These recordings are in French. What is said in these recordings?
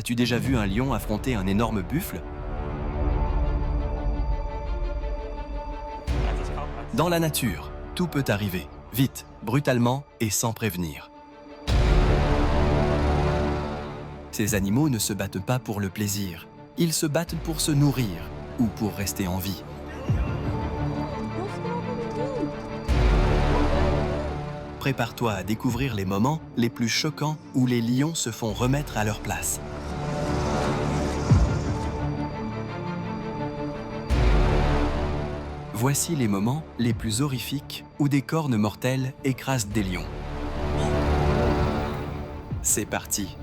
As-tu déjà vu un lion affronter un énorme buffle? Dans la nature, tout peut arriver, vite, brutalement et sans prévenir. Ces animaux ne se battent pas pour le plaisir, ils se battent pour se nourrir ou pour rester en vie. Prépare-toi à découvrir les moments les plus choquants où les lions se font remettre à leur place. Voici les moments les plus horrifiques où des cornes mortelles écrasent des lions. C'est parti!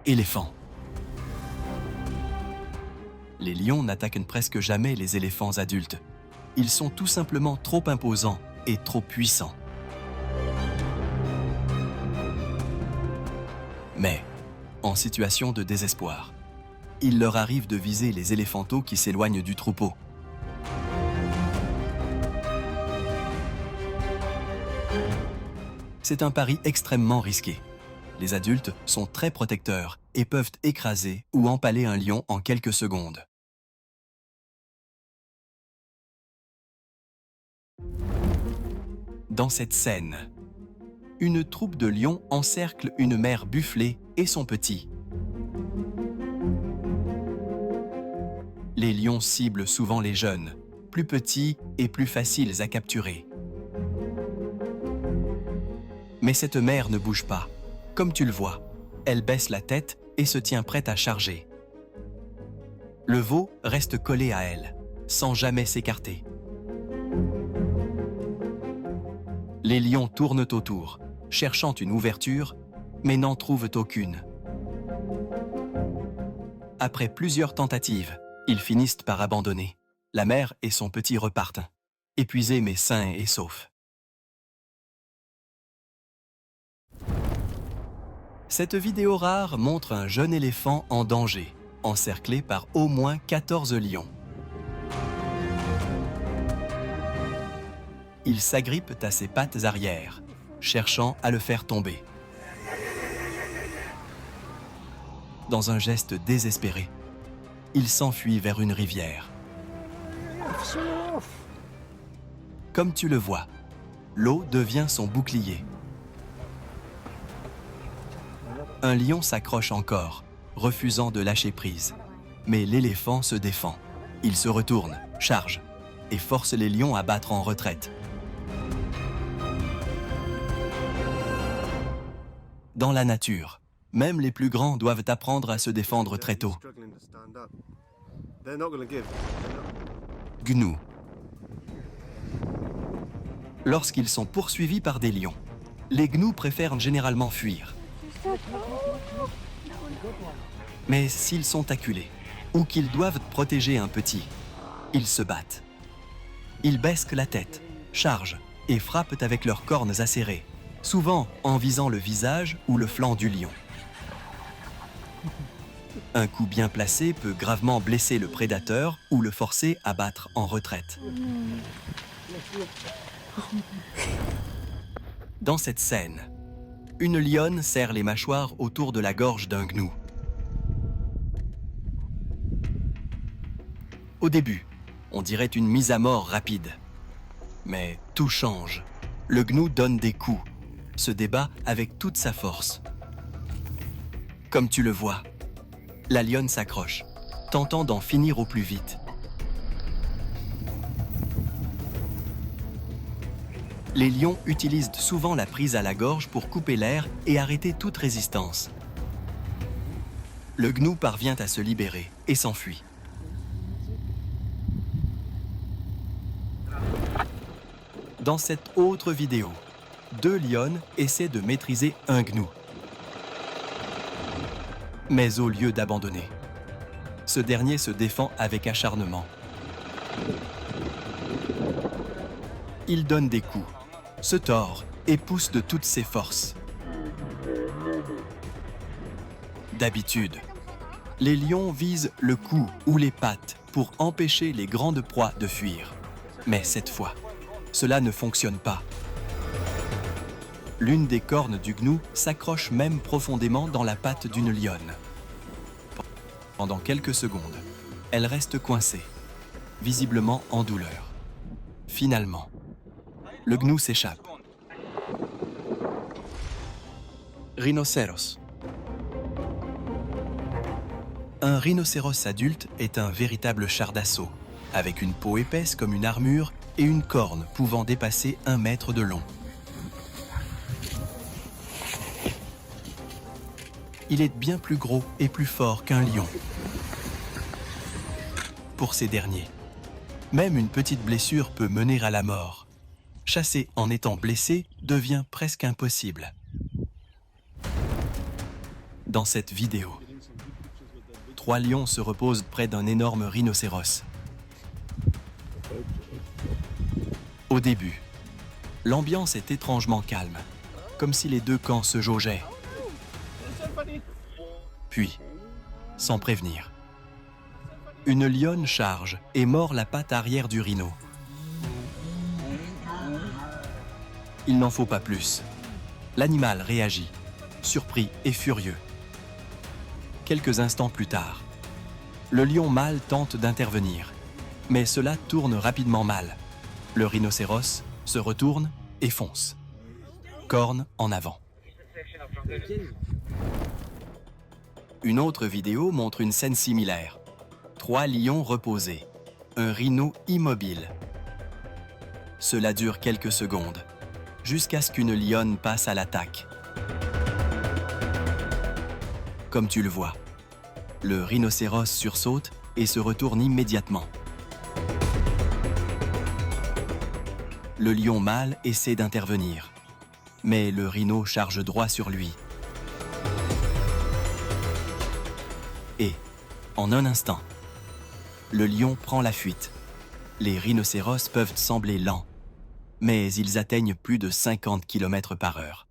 Éléphant. Les lions n'attaquent presque jamais les éléphants adultes. Ils sont tout simplement trop imposants et trop puissants. Mais, en situation de désespoir, il leur arrive de viser les éléphantaux qui s'éloignent du troupeau. C'est un pari extrêmement risqué. Les adultes sont très protecteurs et peuvent écraser ou empaler un lion en quelques secondes. Dans cette scène, une troupe de lions encercle une mère bufflée et son petit. Les lions ciblent souvent les jeunes, plus petits et plus faciles à capturer. Mais cette mère ne bouge pas. Comme tu le vois, elle baisse la tête et se tient prête à charger. Le veau reste collé à elle, sans jamais s'écarter. Les lions tournent autour, cherchant une ouverture, mais n'en trouvent aucune. Après plusieurs tentatives, ils finissent par abandonner. La mère et son petit repartent, épuisés mais sains et saufs. Cette vidéo rare montre un jeune éléphant en danger, encerclé par au moins 14 lions. Ils s'agrippent à ses pattes arrière, cherchant à le faire tomber. Dans un geste désespéré, il s'enfuit vers une rivière. Comme tu le vois, l'eau devient son bouclier. Un lion s'accroche encore, refusant de lâcher prise. Mais l'éléphant se défend. Il se retourne, charge, et force les lions à battre en retraite. Dans la nature, même les plus grands doivent apprendre à se défendre très tôt. Gnous. Lorsqu'ils sont poursuivis par des lions, les gnous préfèrent généralement fuir. Mais s'ils sont acculés ou qu'ils doivent protéger un petit, ils se battent. Ils baissent la tête, chargent et frappent avec leurs cornes acérées, souvent en visant le visage ou le flanc du lion. Un coup bien placé peut gravement blesser le prédateur ou le forcer à battre en retraite. Dans cette scène, une lionne serre les mâchoires autour de la gorge d'un gnou. Au début, on dirait une mise à mort rapide. Mais tout change. Le gnou donne des coups, se débat avec toute sa force. Comme tu le vois, la lionne s'accroche, tentant d'en finir au plus vite. Les lions utilisent souvent la prise à la gorge pour couper l'air et arrêter toute résistance. Le gnou parvient à se libérer et s'enfuit. Dans cette autre vidéo, 2 lionnes essaient de maîtriser un gnou. Mais au lieu d'abandonner, ce dernier se défend avec acharnement. Il donne des coups, se tord et pousse de toutes ses forces. D'habitude, les lions visent le cou ou les pattes pour empêcher les grandes proies de fuir. Mais cette fois, cela ne fonctionne pas. L'une des cornes du gnou s'accroche même profondément dans la patte d'une lionne. Pendant quelques secondes, elle reste coincée, visiblement en douleur. Finalement, le gnou s'échappe. Rhinocéros. Un rhinocéros adulte est un véritable char d'assaut, avec une peau épaisse comme une armure et une corne pouvant dépasser 1 mètre de long. Il est bien plus gros et plus fort qu'un lion. Pour ces derniers, même une petite blessure peut mener à la mort. Chasser en étant blessé devient presque impossible. Dans cette vidéo, 3 lions se reposent près d'un énorme rhinocéros. Au début, l'ambiance est étrangement calme, comme si les deux camps se jaugeaient. Puis, sans prévenir, une lionne charge et mord la patte arrière du rhino. Il n'en faut pas plus. L'animal réagit, surpris et furieux. Quelques instants plus tard, le lion mâle tente d'intervenir, mais cela tourne rapidement mal. Le rhinocéros se retourne et fonce, corne en avant. Une autre vidéo montre une scène similaire. 3 lions reposés, un rhino immobile. Cela dure quelques secondes, jusqu'à ce qu'une lionne passe à l'attaque. Comme tu le vois, le rhinocéros sursaute et se retourne immédiatement. Le lion mâle essaie d'intervenir, mais le rhino charge droit sur lui. Et, en un instant, le lion prend la fuite. Les rhinocéros peuvent sembler lents, mais ils atteignent plus de 50 km/h.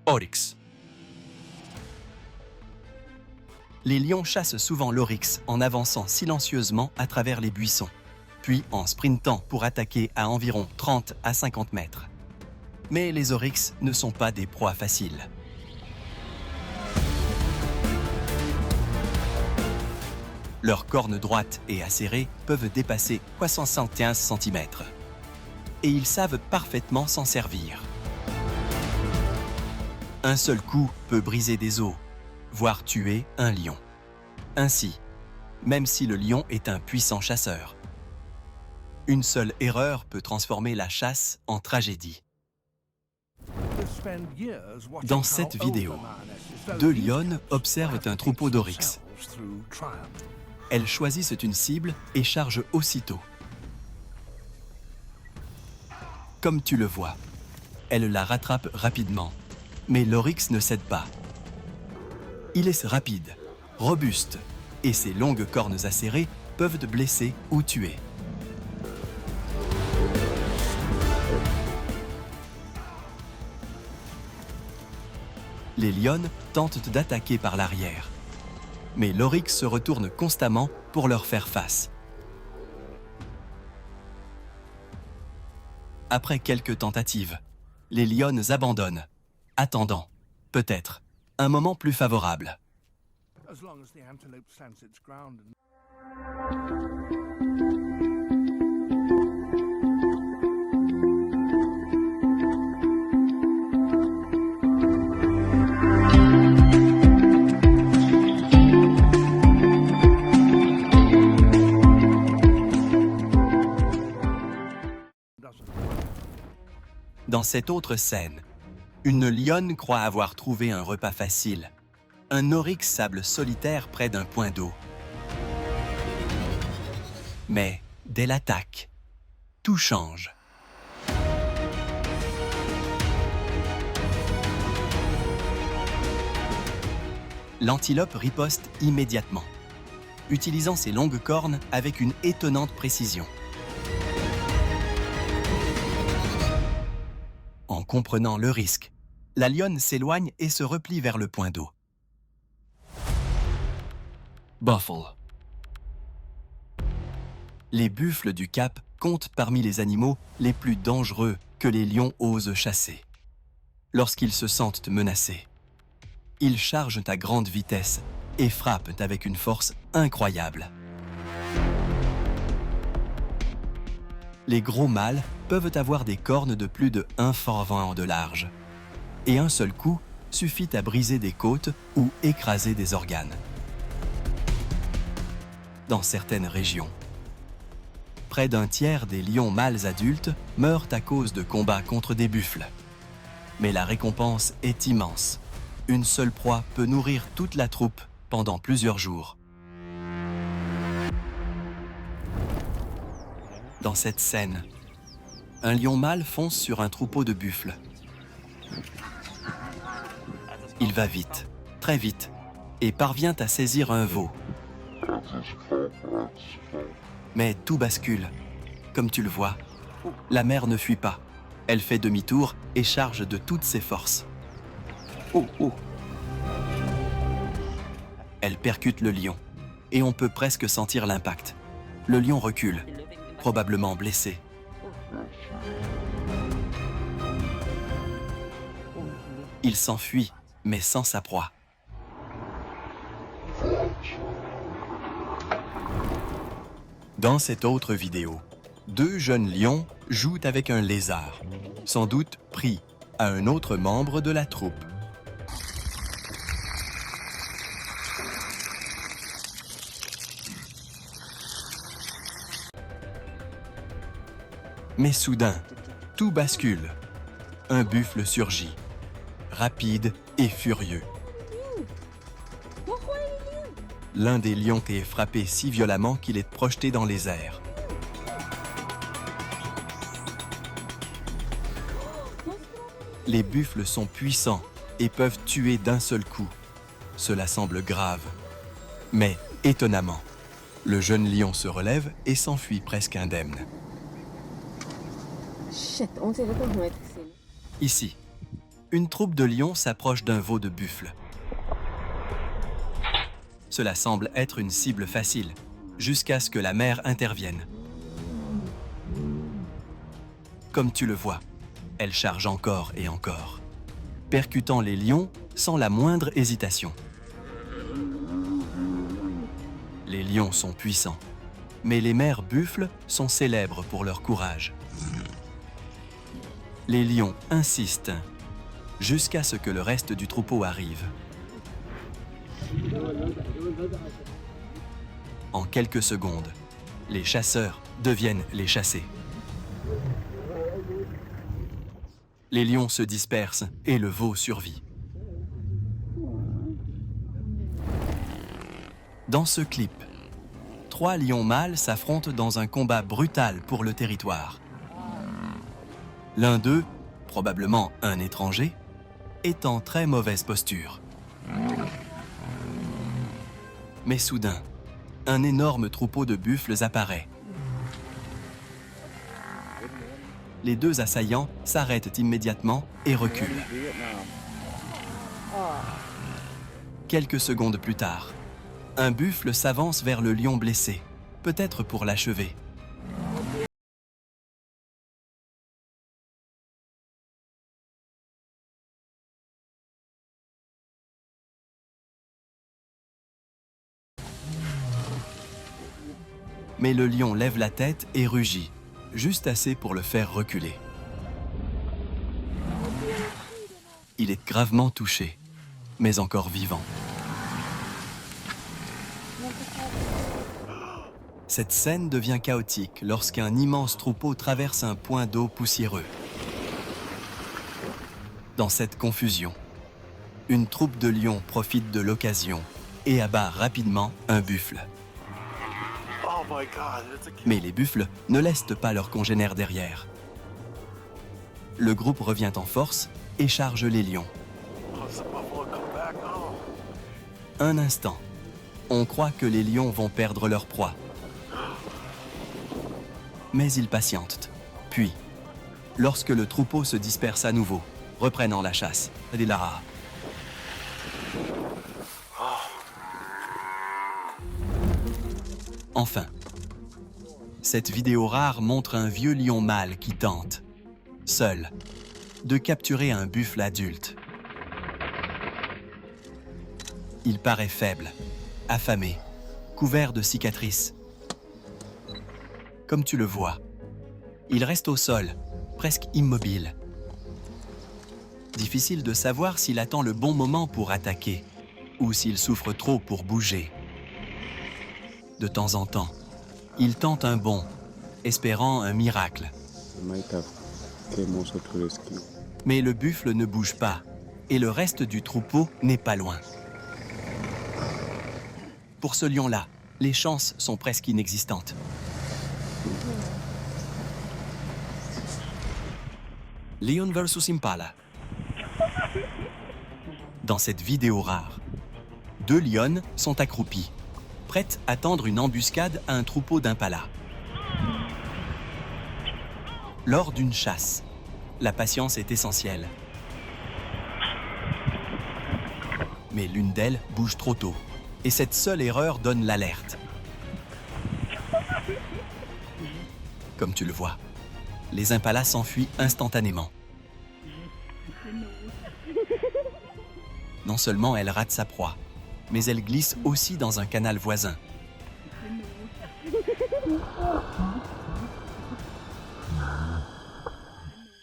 Oryx. Les lions chassent souvent l'oryx en avançant silencieusement à travers les buissons, puis en sprintant pour attaquer à environ 30 à 50 mètres. Mais les oryx ne sont pas des proies faciles. Leurs cornes droites et acérées peuvent dépasser 75 cm. Et ils savent parfaitement s'en servir. Un seul coup peut briser des os, voire tuer un lion. Ainsi, même si le lion est un puissant chasseur, une seule erreur peut transformer la chasse en tragédie. Dans cette vidéo, 2 lionnes observent un troupeau d'oryx. Elles choisissent une cible et chargent aussitôt. Comme tu le vois, elles la rattrapent rapidement. Mais l'oryx ne cède pas. Il est rapide, robuste, et ses longues cornes acérées peuvent te blesser ou tuer. Les lionnes tentent d'attaquer par l'arrière, mais l'oryx se retourne constamment pour leur faire face. Après quelques tentatives, les lionnes abandonnent, attendant, peut-être, un moment plus favorable. Dans cette autre scène, une lionne croit avoir trouvé un repas facile. Un oryx sable solitaire près d'un point d'eau. Mais dès l'attaque, tout change. L'antilope riposte immédiatement, utilisant ses longues cornes avec une étonnante précision. comprenant le risque, la lionne s'éloigne et se replie vers le point d'eau. Buffle. Les buffles du Cap comptent parmi les animaux les plus dangereux que les lions osent chasser. Lorsqu'ils se sentent menacés, ils chargent à grande vitesse et frappent avec une force incroyable. Les gros mâles peuvent avoir des cornes de plus de 1 fort-vent de large. Et un seul coup suffit à briser des côtes ou écraser des organes. Dans certaines régions, près d'un tiers des lions mâles adultes meurent à cause de combats contre des buffles. Mais la récompense est immense. Une seule proie peut nourrir toute la troupe pendant plusieurs jours. Dans cette scène, un lion mâle fonce sur un troupeau de buffles. Il va vite, très vite, et parvient à saisir un veau. Mais tout bascule. Comme tu le vois, la mère ne fuit pas. Elle fait demi-tour et charge de toutes ses forces. Elle percute le lion, et on peut presque sentir l'impact. Le lion recule, probablement blessé. Il s'enfuit, mais sans sa proie. Dans cette autre vidéo, 2 jeunes lions jouent avec un lézard, sans doute pris à un autre membre de la troupe. Mais soudain, tout bascule. Un buffle surgit, rapide et furieux. L'un des lions est frappé si violemment qu'il est projeté dans les airs. Les buffles sont puissants et peuvent tuer d'un seul coup. Cela semble grave. Mais, étonnamment, le jeune lion se relève et s'enfuit presque indemne. Ici, une troupe de lions s'approche d'un veau de buffle. Cela semble être une cible facile, jusqu'à ce que la mère intervienne. Comme tu le vois, elle charge encore et encore, percutant les lions sans la moindre hésitation. Les lions sont puissants, mais les mères buffles sont célèbres pour leur courage. Les lions insistent jusqu'à ce que le reste du troupeau arrive. En quelques secondes, les chasseurs deviennent les chassés. Les lions se dispersent et le veau survit. Dans ce clip, 3 lions mâles s'affrontent dans un combat brutal pour le territoire. L'un d'eux, probablement un étranger, est en très mauvaise posture. Mais soudain, un énorme troupeau de buffles apparaît. Les 2 assaillants s'arrêtent immédiatement et reculent. Quelques secondes plus tard, un buffle s'avance vers le lion blessé, peut-être pour l'achever. Mais le lion lève la tête et rugit, juste assez pour le faire reculer. Il est gravement touché, mais encore vivant. Cette scène devient chaotique lorsqu'un immense troupeau traverse un point d'eau poussiéreux. Dans cette confusion, une troupe de lions profite de l'occasion et abat rapidement un buffle. Mais les buffles ne laissent pas leurs congénères derrière. Le groupe revient en force et charge les lions. Un instant, on croit que les lions vont perdre leur proie. Mais ils patientent. Puis, lorsque le troupeau se disperse à nouveau, reprenant la chasse. Lara. Enfin, cette vidéo rare montre un vieux lion mâle qui tente, seul, de capturer un buffle adulte. Il paraît faible, affamé, couvert de cicatrices. Comme tu le vois, il reste au sol, presque immobile. Difficile de savoir s'il attend le bon moment pour attaquer ou s'il souffre trop pour bouger. De temps en temps, il tente un bond, espérant un miracle. Mais le buffle ne bouge pas et le reste du troupeau n'est pas loin. Pour ce lion-là, les chances sont presque inexistantes. Lion versus Impala. Dans cette vidéo rare, 2 lionnes sont accroupies, prêtes à tendre une embuscade à un troupeau d'impala. Lors d'une chasse, la patience est essentielle. Mais l'une d'elles bouge trop tôt, et cette seule erreur donne l'alerte. Comme tu le vois, les impalas s'enfuient instantanément. Non seulement elle rate sa proie, mais elle glisse aussi dans un canal voisin.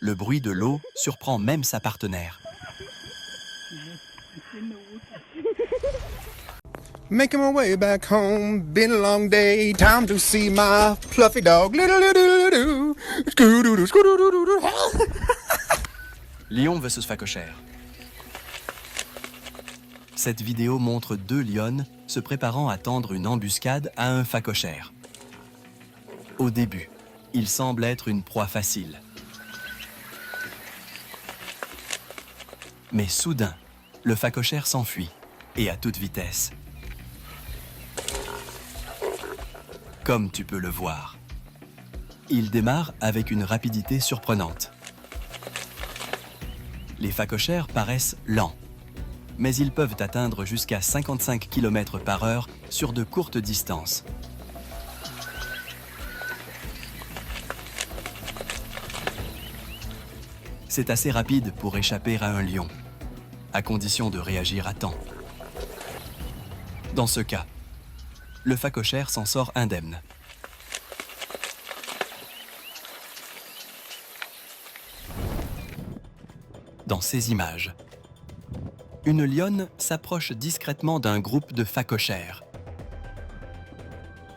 Le bruit de l'eau surprend même sa partenaire. Making my way back home, been a long day, time to see my fluffy dog. Lion versus phacochère. Cette vidéo montre 2 lionnes se préparant à tendre une embuscade à un phacochère. Au début, il semble être une proie facile. Mais soudain, le phacochère s'enfuit, et à toute vitesse. Comme tu peux le voir, il démarre avec une rapidité surprenante. Les phacochères paraissent lents, mais ils peuvent atteindre jusqu'à 55 km/h sur de courtes distances. C'est assez rapide pour échapper à un lion, à condition de réagir à temps. Dans ce cas, le phacochère s'en sort indemne. Dans ces images, une lionne s'approche discrètement d'un groupe de phacochères.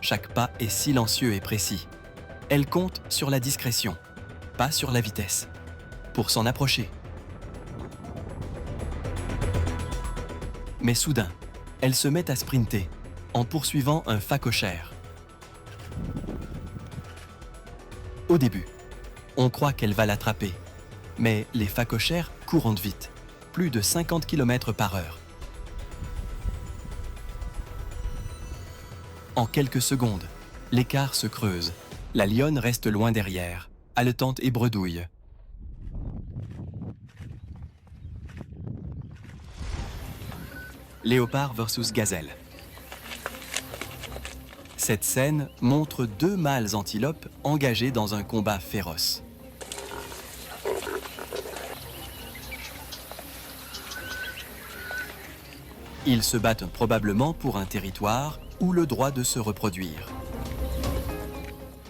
Chaque pas est silencieux et précis. Elle compte sur la discrétion, pas sur la vitesse, pour s'en approcher. Mais soudain, elle se met à sprinter en poursuivant un phacochère. Au début, on croit qu'elle va l'attraper, mais les phacochères courent vite, plus de 50 km/h. En quelques secondes, l'écart se creuse. La lionne reste loin derrière, haletante et bredouille. Léopard versus gazelle. Cette scène montre 2 mâles antilopes engagés dans un combat féroce. Ils se battent probablement pour un territoire ou le droit de se reproduire.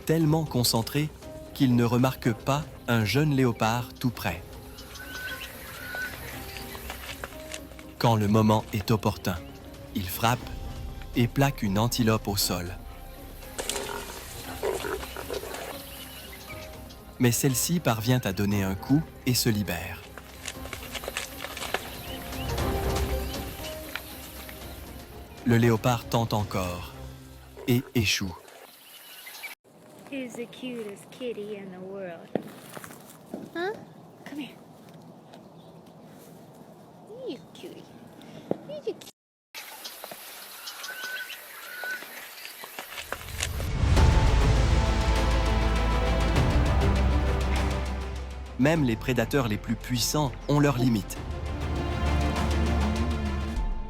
Tellement concentrés qu'ils ne remarquent pas un jeune léopard tout près. Quand le moment est opportun, ils frappent et plaquent une antilope au sol. Mais celle-ci parvient à donner un coup et se libère. Le léopard tente encore et échoue. Who's the cutest kitty in the world? Huh? Come here. You cutie. You cute. même les prédateurs les plus puissants ont leurs limites.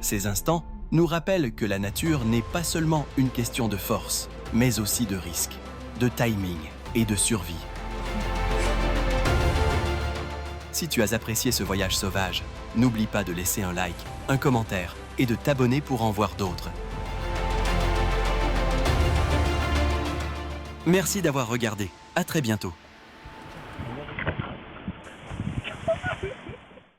Ces instants nous rappellent que la nature n'est pas seulement une question de force, mais aussi de risque, de timing et de survie. Si tu as apprécié ce voyage sauvage, n'oublie pas de laisser un like, un commentaire et de t'abonner pour en voir d'autres. Merci d'avoir regardé. À très bientôt.